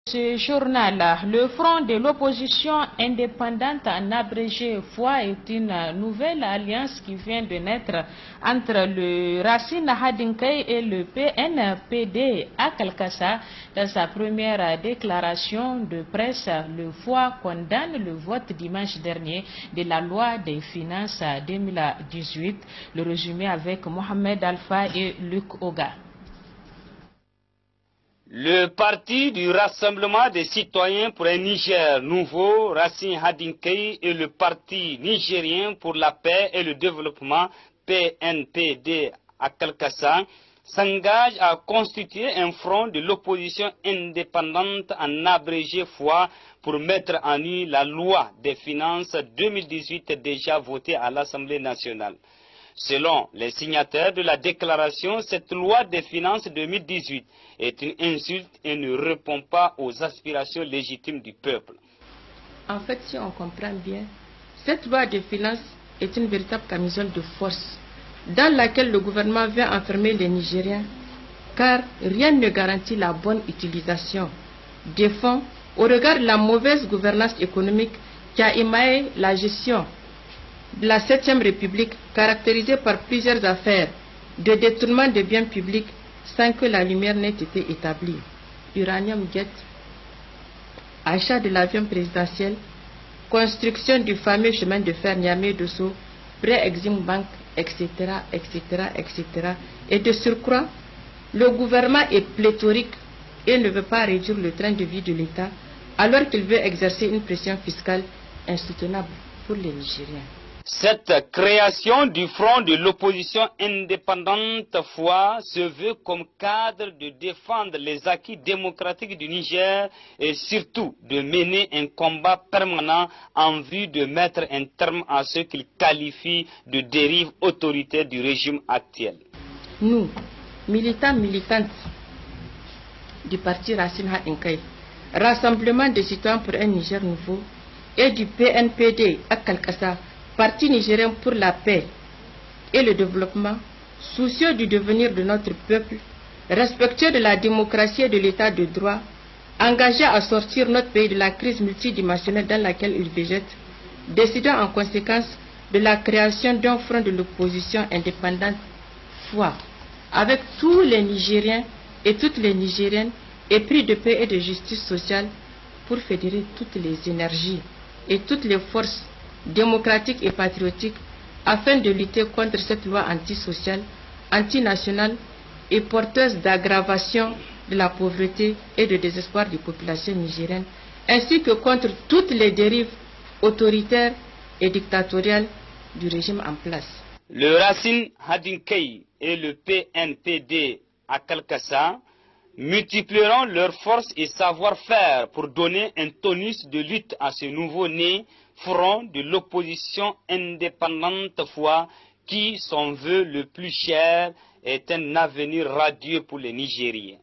Ce journal, le Front de l'opposition indépendante en abrégé FOI est une nouvelle alliance qui vient de naître entre le Racine Hadinkai et le PNPD à Kalkassa. Dans sa première déclaration de presse, le FOI condamne le vote dimanche dernier de la loi des finances 2018. Le résumé avec Mohamed Alpha et Luc Oga. Le parti du Rassemblement des citoyens pour un Niger nouveau, Racine Hadinkai, et le parti nigérien pour la paix et le développement, PNPD à Kalkassa, s'engagent à constituer un front de l'opposition indépendante en abrégé FOI pour mettre en œuvre la loi des finances 2018 déjà votée à l'Assemblée nationale. Selon les signataires de la déclaration, cette loi des finances 2018 est une insulte et ne répond pas aux aspirations légitimes du peuple. En fait, si on comprend bien, cette loi des finances est une véritable camisole de force dans laquelle le gouvernement veut enfermer les Nigériens, car rien ne garantit la bonne utilisation des fonds au regard de la mauvaise gouvernance économique qui a émaillé la gestion de la 7e République, caractérisée par plusieurs affaires de détournement de biens publics sans que la lumière n'ait été établie. Uranium Gate, achat de l'avion présidentiel, construction du fameux chemin de fer Niamey-Dosso, prêt Exim Bank, etc., etc., etc. Et de surcroît, le gouvernement est pléthorique et ne veut pas réduire le train de vie de l'État, alors qu'il veut exercer une pression fiscale insoutenable pour les Nigériens. Cette création du front de l'opposition indépendante FOI se veut comme cadre de défendre les acquis démocratiques du Niger et surtout de mener un combat permanent en vue de mettre un terme à ce qu'il qualifie de dérive autoritaire du régime actuel. Nous, militantes du parti Racine Hadinkai, Rassemblement des citoyens pour un Niger nouveau, et du PNPD à Kalkassa, Parti nigérien pour la paix et le développement, soucieux du devenir de notre peuple, respectueux de la démocratie et de l'état de droit, engagé à sortir notre pays de la crise multidimensionnelle dans laquelle il végète, décidant en conséquence de la création d'un front de l'opposition indépendante FOI, avec tous les Nigériens et toutes les Nigériennes épris de paix et de justice sociale pour fédérer toutes les énergies et toutes les forces démocratique et patriotique afin de lutter contre cette loi antisociale, antinationale et porteuse d'aggravation de la pauvreté et de désespoir des populations nigériennes, ainsi que contre toutes les dérives autoritaires et dictatoriales du régime en place. Le Racine Hadinkai et le PNPD à Kalkassa multiplieront leurs forces et savoir-faire pour donner un tonus de lutte à ce nouveau-né front de l'opposition indépendante FOI qui, son vœu le plus cher, est un avenir radieux pour les Nigériens.